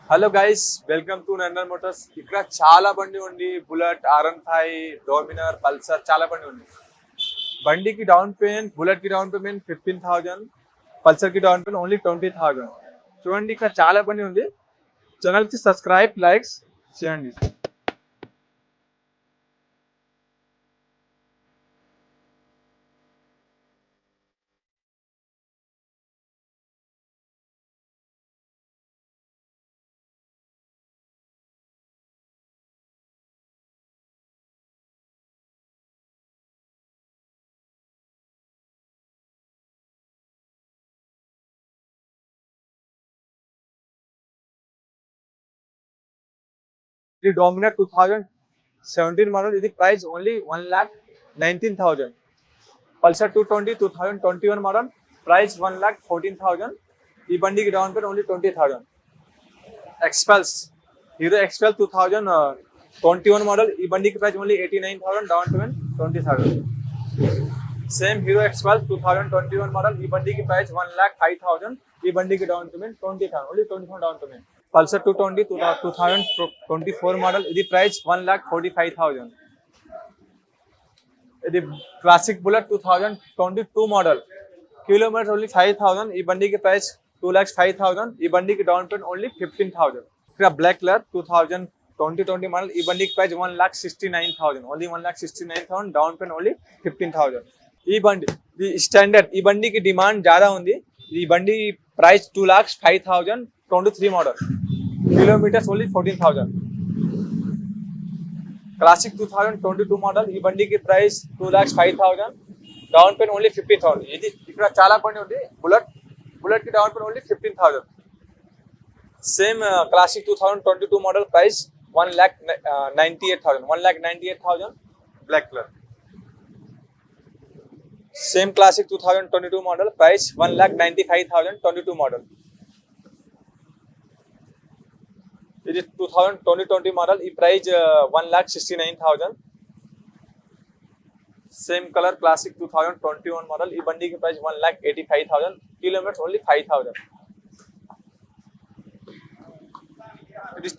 Hello guys, welcome to Nandan Motors. ఇక్కడ చాలా బండి ఉంది. బుల్లెట్, R15, డామినర్, పల్సర్ చాలా బండి ఉంది. బండికి డౌన్ పేమెంట్, బుల్లెట్ కి డౌన్ పేమెంట్ 15,000, పల్సర్ కి డౌన్ పేమెంట్ ఓన్లీ 20,000. చూడండి, ఇక్కడ చాలా బండి ఉంది. ఛానల్ కి సబ్స్క్రైబ్, లైక్స్ చేయండి. ఇది డామినర్ 2017 మోడల్. ఇది price only 1,19,000. Pulsar 220 2021 model, price 1,14,000. ఈ బండికి down payment only 20,000. Xpulse, Hero Xpulse 2021 model. ఈ బండికి price only 89,000, down payment 20,000. Same Hero Xpulse 2021 model. ఈ బండికి ప్రైస్ 1,05,000. ఈ బండికి down payment 20,000, only 20,000 down payment. Pulsar 220 2024 model. ఇది ప్రైస్ 1,45,000. ఇది classic Bullet 2022 model. Kilometre only 5,000. ఈ బండికి ప్రైస్ 2,05,000. ఈ బండికి డౌన్ పేమెంట్ ఓన్లీ 15,000. ఇక్కడ బ్లాక్ కలర్ 2020 మోడల్. ఈ బండికి price 1,69,000, only 1,69,000. Down payment only 15,000. ఈ బండి ఇది స్టాండర్డ్. ఈ బండికి డిమాండ్ ज़्यादा ఉంది. ఈ బండి price 2,05,000. 23 model. Kilometres only 14,000. Classic 2022 model. ఈ బండికి ప్రైస్ 2,05,000. Down payment only 15,000. ఇది ఇక్కడ చాలా బండి ఉంది. బుల్లెట్ కి down payment only 15,000. Same Classic 2022 model, price 1,98,000. 1,98,000 black colour. Same Classic 2022 model, price 1,95,000. 22 model. ఇది 2020 మోడల్. ఈ price 1,69,000. Same colour Classic 2021 model. ఈ బండికి ప్రైస్ 1,85,000. Kilometres only 5,000. ఇది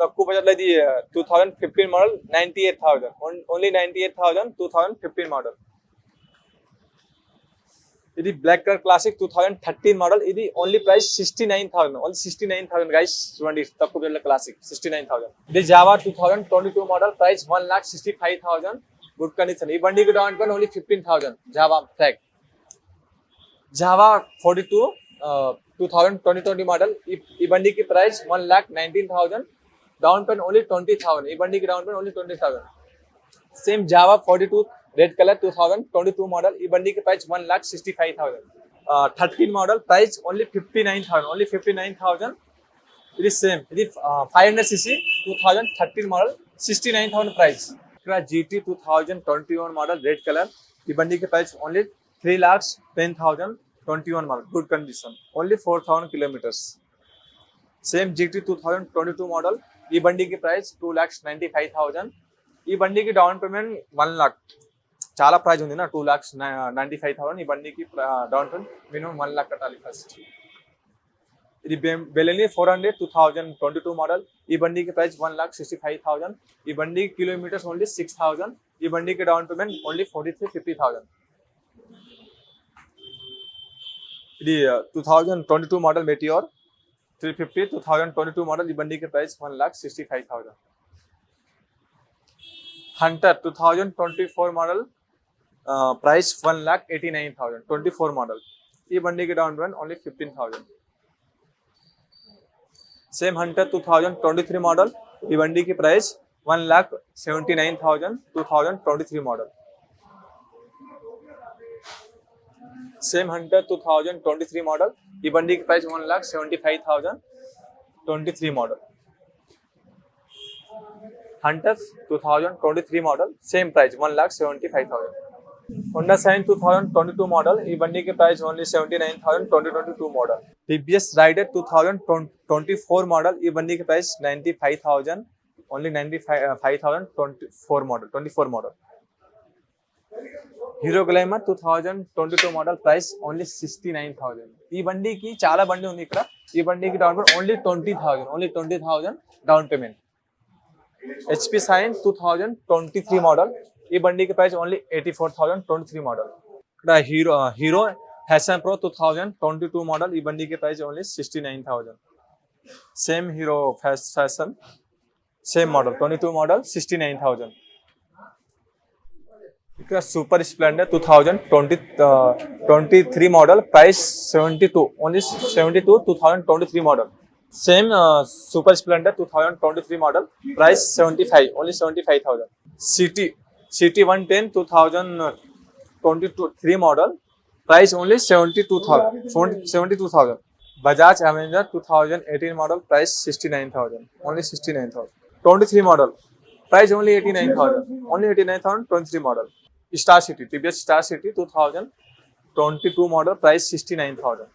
తక్కువ బడ్జెట్లో. ఇది 2015 మోడల్, 98,000, ఓన్లీ 98,000. 2015 మోడల్. ఇది బ్లాక్ కలర్ క్లాసిక్ 2013 మోడల్. ఇది ఓన్లీ ప్రైస్ 69,000, ఓన్లీ 69,000 గైస్. చూడండి, తక్కువ బడ్జెట్లో క్లాసిక్ 69,000. ఇది Java 2022 model, price 1,65,000. Good condition. ఈ బండికి down payment only 15,000. Java track. Java 42 2020 model. ఈ బండికి ప్రైస్ 1,19,000. Down payment only 20,000. ఈ బండికి down payment only 20,000. Same Java 42 red colour 2022 model. ఈ బండికి price 1,65,000. 13 model, price only 59,000, only 59,000. ఇది సేమ్. ఇది 500cc 2013 మోడల్, 69,000 ప్రైస్. ఇక్కడ GT 2021 మోడల్, రెడ్ కలర్. ఈ బండికి price only 3,10,000. 21 model, good condition, only 4,000 kilometres. Same GT 2022 model. ఈ బండికి price 2,95,000. ఈ బండికి డౌన్ పేమెంట్ 1 lakh. చాలా ప్రైస్ ఉంది నా, 2,95,000. ఈ బండికి డౌన్ పేమెంట్ మినిమం 1 lakh కట్టాలి ఫస్ట్. ఇది బెలెని 400 2022 మోడల్. ఈ బండికి ప్రైస్ 1,65,000. ఈ బండి కిలోమీటర్స్ ఓన్లీ 6,000. ఈ బండికి డౌన్ పేమెంట్ ఓన్లీ 43,50,000. ఇది 2022 మోడల్ మెటియోర్ 350 2022 మోడల్. ఈ బండికి price 1,65,000. Hunter 2024 model, price 1,89,000. 24 model. ఈ బండికి down payment only 15,000. Same Hunter 2023 model. ఈ బండికి price 1,79,000. 2023 model. Same Hunter 2023 model. ఈ బండికి price 1,75,000. 23 model. Hunter 2023 model, same price 1,75,000. Honda Shine 2022 model. ఈ బండికి price only 79,000. 2022 model. TVS Raider 2024 model. ఈ బండికి price 95,000, only 95,000. 24 model. Hero గ్లైమర్ 2022 model price only 69,000. ఈ బండికి చాలా బండి ఉంది ఇక్కడ. ఈ బండికి down payment only 20,000 down payment. HP Shine 2023 model, ఈ బండికి ప్రైస్ ఓన్లీ 84,000 23 మోడల్. ఇక్కడ హీరో హ్యాషన్ ప్రో 2022 మోడల్, ఈ బండికి price only 69,000. Same hero fashion same model 22 model 69,000. ఇక్కడ super Splendor 2023 model price 72 only 72 2023 model. Same super Splendor 2023 model price 75 only 75,000. City 110 2023 model price only 72,000. Bajaj Avenger 2018 model price 69,000 only 69,000. 23 model price only 89,000 only 89,000 23 model. Star city TVS star city 2022 model price 69,000.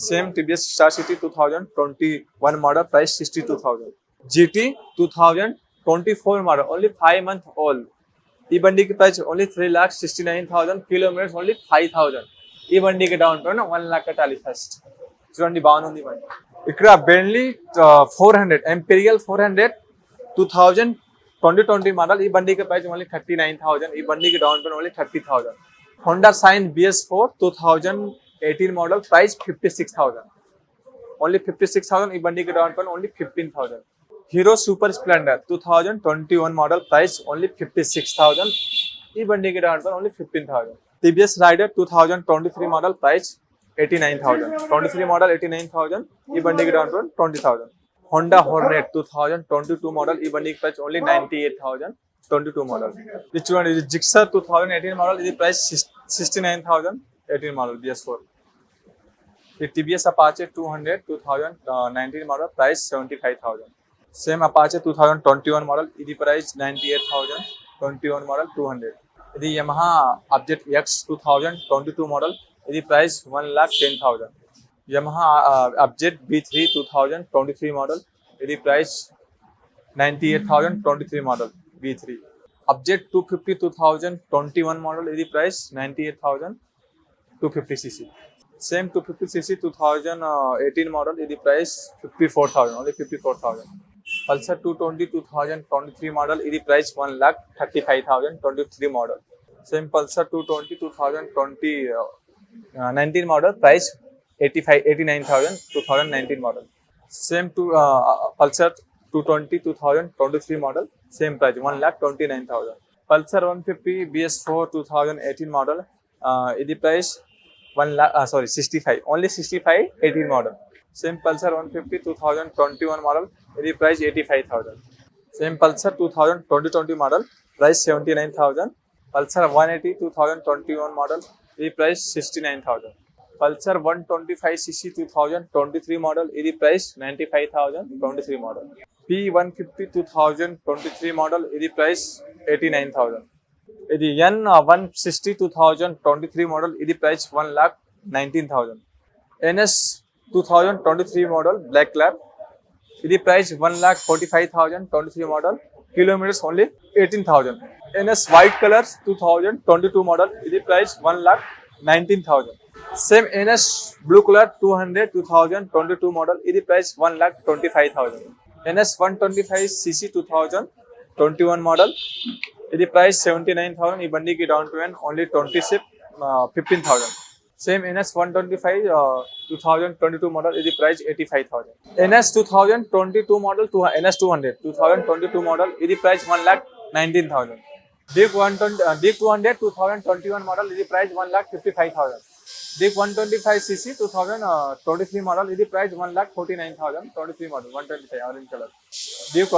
Same TVS star city 2021 model price 62,000. GT 2024 model only 5 month old, ఈ బండికి price only 3,69,000 kilometres only 5,000. ఈ బండికి down payment 1 lakh కట్టాలి first. చూడండి బాగుంది బండి. ఇక్కడ Bentley 400 imperial 400 2020 model, ఈ బండికి ప్రైస్ ఓన్లీ 39,000. ఈ బండికి down payment only 30,000. Honda Shine BS4 2018 model price 56,000 only 56,000. ఈ బండికి down payment only 15,000. Hero Super Splendor 2021 model price only 56,000. ఈ బండికి down payment only 15,000. TVS Raider 2023 model price 89,000 23 model 89,000. ఈ బండికి down payment 20,000. Honda Hornet 2022 model, ఈ బండికి price only 98,000 22 model. ఇది చూడండి, ఇది జిక్సర్ 2018 మోడల్, ఇది ప్రైస్ 69,000 18 మోడల్ BS4. ఇది TVS Apache 200 2019 model price 75,000. Same Apache 2021 model, ఇది ప్రైస్ 98,000 21 మోడల్ 200. ఇది యమహా అప్డేట్ X 2022 మోడల్, ఇది price 1,10,000. Yamaha update B3 2023 model, ఇది price 98,000 23 model B3. Update 250 2021 model, ఇది ప్రైస్ 98,000 250cc. సేమ్ 250cc 2018 మోడల్, ఇది price 54,000 only 54,000. Pulsar 220 2023 model, ఇది price 1,35,000 23 model. Same Pulsar 220 2019 model price 89,000 2019 model. Same Pulsar 220 2023 model same price 1,29,000. Pulsar 150 BS4 2018 model, ఇది price 65 only 65 18 model. Same Pulsar 150 2021 model, ఇది price 85,000. Same Pulsar 2020 model price 79,000. Pulsar 180 2021 model, ఇది price 69,000. Pulsar 125cc 2023 model, ఇది price 95,000 23 model. P150 2023 model, ఇది price 89,000. ఇది N160 2023 model, ఇది price 1,19,000. NS 2023 model black colour, ఇది price 1,45,000 23 model kilometres only 18,000. NS white colour 2022 model, ఇది price 1,19,000. Same NS blue colour 200 2022 model, ఇది price 1,25,000. NS 125cc 2021 model, ఇది price 79,000. ఈ బండికి down payment only 15,000. Same NS 125 2022 model, ఇది price 85,000. NS 2022 model NS 200 2022 model, ఇది price 1,19,000. Duke 200 2021 model, ఇది price 1,55,000. Duke 125cc 2023 model, ఇది price 1,49,000 23 model 125 orange colour. Duke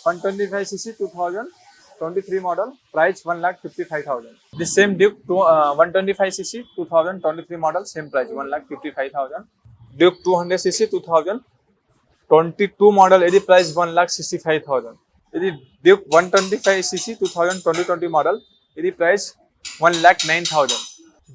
125cc 2023 model price 1,55,000. The same Duke 125cc 2023 model same price 1,55,000. Duke 200cc 2022 model, ఇది price 1,65,000. ఇది Duke 125cc 2020 model, ఇది price 1,09,000.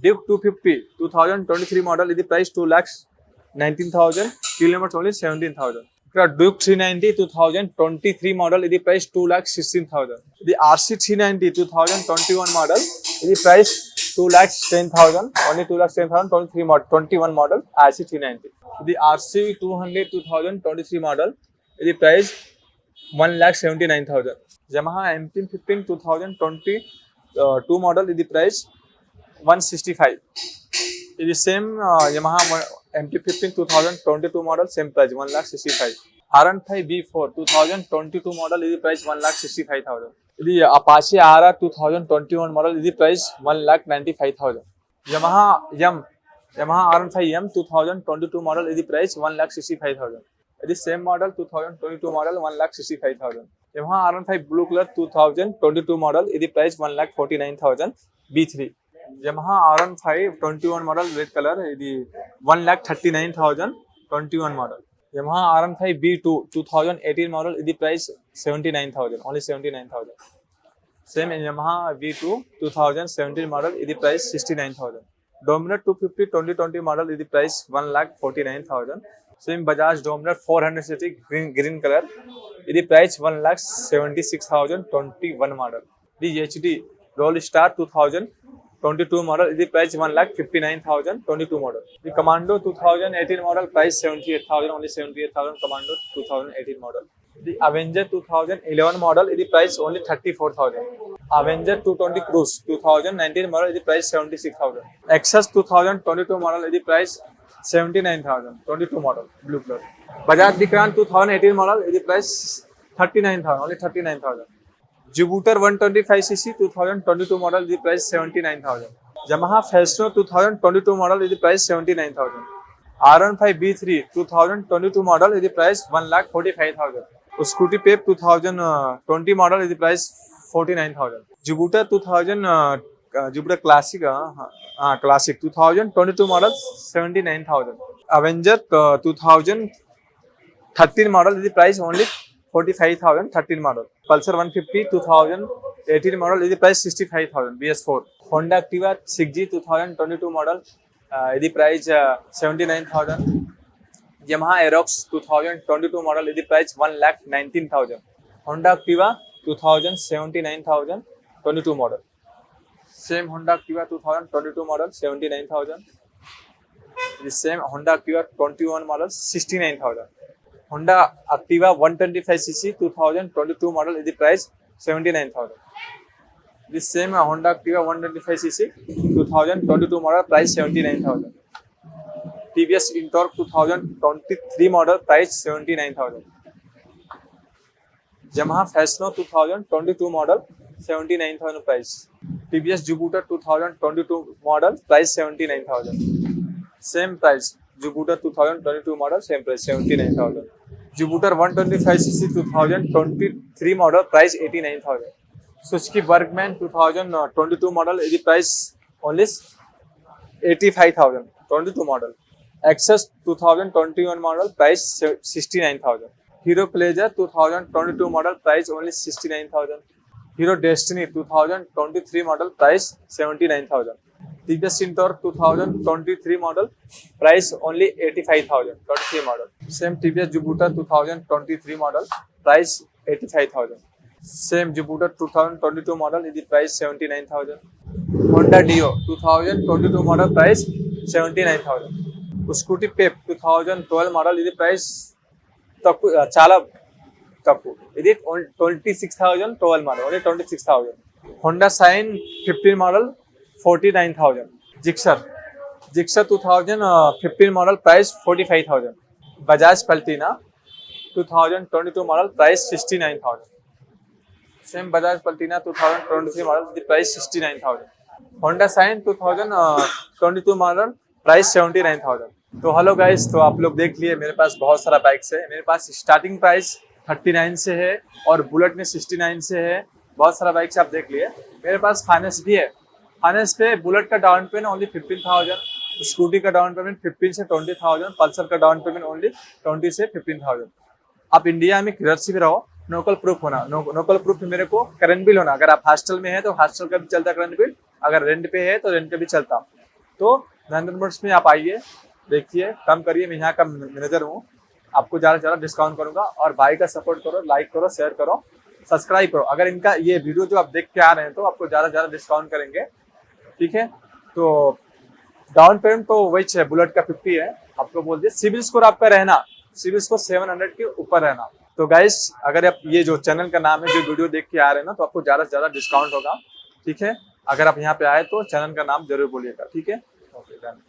Duke 250 2023 model, ఇది price 2,19,000 kilometres only 17,000. ఇక్కడ Duke 390 2023 model, ఇది price 2,16,000. ఇది RC 390 2021 model, ఇది price 2,10,000, only 2,10,000, 23 model, 21 model, RC 390. The RC 200 2023 model, the price 1,79,000. Yamaha MT-15 2022 model, the price 165. It is same Yamaha MT-15 2022 model, same price 1,65,000. R15 B4 2022 model, ఇది price 1,65,000. ఇది Apache RR 2021 model, ఇది price 1,95,000. Yamaha R15 M 2022 model, ఇది price 1,65,000. ఇది same model 2022 model 1,65,000. Yamaha R15 blue colour 2022 model, ఇది price 1,49,000 B3. Yamaha R15 21 model red colour, ఇది 1,39,000 21 model. Yamaha R15 B2 2018 model, ఇది price 79,000, only 79,000. Same Yamaha V2 2017 model, ఇది price 69,000. Dominar 250 2020 model, ఇది price 1,49,000. Same Bajaj Dominar 400cc green color, ఇది price 1,76,000 21 model. The HD Roll Star 2022 model, ఇది price 1,59,000 22 model. The Commando 2018 model, price 78,000, only 78,000 Commando 2018 model. The Avenger 2011 model, ఇది price only 34,000. Avenger 220 Cruise 2019 model, ఇది price 76,000. Exus 2022 model, ఇది price 79,000 22 model blue color. Bajaj Vikrant 2018 model, ఇది price 39,000, only 39,000. Jupiter 125cc 2022 model, the price 79,000. Yamaha Fresno 2022 model, the price 79,000. R15 B3 2022 model, the price 1,45,000. Scooty Pep 2020 model, the price 49,000. Jupiter Jupiter Classic 2022 model 79,000. Avenger 2013 model, the price only 45,000 13 model. Pulsar 150 2018 model, ఇది price 65,000 BS4. Honda Activa 6G 2022 model, ఇది price 79,000. Yamaha Aerox 2022 model, ఇది price 1,19,000. Honda Activa 79,000 22 model. Same Honda Activa 2022 model 79,000. The same Honda Activa 21 model 69,000. Honda Activa 125cc 2022 model, ఇది price 79,000. This same Honda Activa 125cc 2022 model, price 79,000. TVS Ntorq 2023 model, price 79,000. Yamaha Fresno 2022 model 79,000 price. TVS Jupiter 2022 model, price 79,000. Same price. Jupiter 2022 model, same price 79,000. Jupiter 125cc 2023 model, price 89,000. Suzuki Bergman 2022 model, ఇది price only 85,000 22 model. Access 2021 model, price 69,000. Hero Pleasure 2022 model, price only 69,000. Hero Destiny 2023 model, price 79,000. TVS Ntorq 2023 model, price only 85,000 23 model. Same TVS Jupiter 2023 model, price 85,000. Same Jupiter 2022 model, ఇది price 79,000. Honda Dio 2022 model, price 79,000. Scooty Pep 2012 model, ఇది price తక్కువ, చాలా తక్కువ. ఇది 26,000 12 model, only 26,000. Honda Shine 15 model 49,000. Gixxer 2015 model, price 45,000. Bajaj Platina 2022 model, price 69,000. Same Bajaj Platina 2023 model, the price 69,000. Honda Shine 2022 model, price 79,000. तो hello guys, तो आप लोग देख लिए मेरे पास बहुत सारा बाइक्स है. मेरे पास स्टार्टिंग प्राइस 39 से है और बुलेट में 69 से है. बहुत सारा बाइक्स आप देख लिए. मेरे पास फाइनेंस भी है. फाइनेंस पे बुलेट का डाउन पेमेंट ओनली 15,000, स्कूटी का डाउन पेमेंट 15 से 20,000, पल्सर का डाउन पेमेंट ओनली 20 से 15,000. आप इंडिया में किधर से भी रहो, लोकल प्रूफ होना. लोकल प्रूफ मेरे को करंट बिल होना. अगर आप हॉस्टल में है तो हॉस्टल का भी चलता करंट बिल, अगर रेंट पे है तो रेंट का भी चलता. तो नंदन मोटर्स में आप आइए, देखिए, कम करिए. मैं यहाँ का मैनेजर हूँ, आपको ज़्यादा से ज़्यादा डिस्काउंट करूँगा. और भाई का सपोर्ट करो, लाइक करो, शेयर करो, सब्सक्राइब करो. अगर इनका ये वीडियो जो आप देख के आ रहे हैं तो आपको ज़्यादा से ज़्यादा डिस्काउंट करेंगे. ठीक है. तो डाउन पेमेंट तो वही है, बुलेट का 50 है, आपको बोल दिया। सिविल स्कोर आपका रहना, सिविल स्कोर 700 के ऊपर रहना। तो गाइस अगर आप ये जो चैनल का नाम है, जो वीडियो देख के आ रहे हैं ना, तो आपको ज्यादा से ज्यादा डिस्काउंट होगा, ठीक है। अगर आप यहाँ पे आए तो चैनल का नाम जरूर बोलिएगा, ठीक है। Okay done.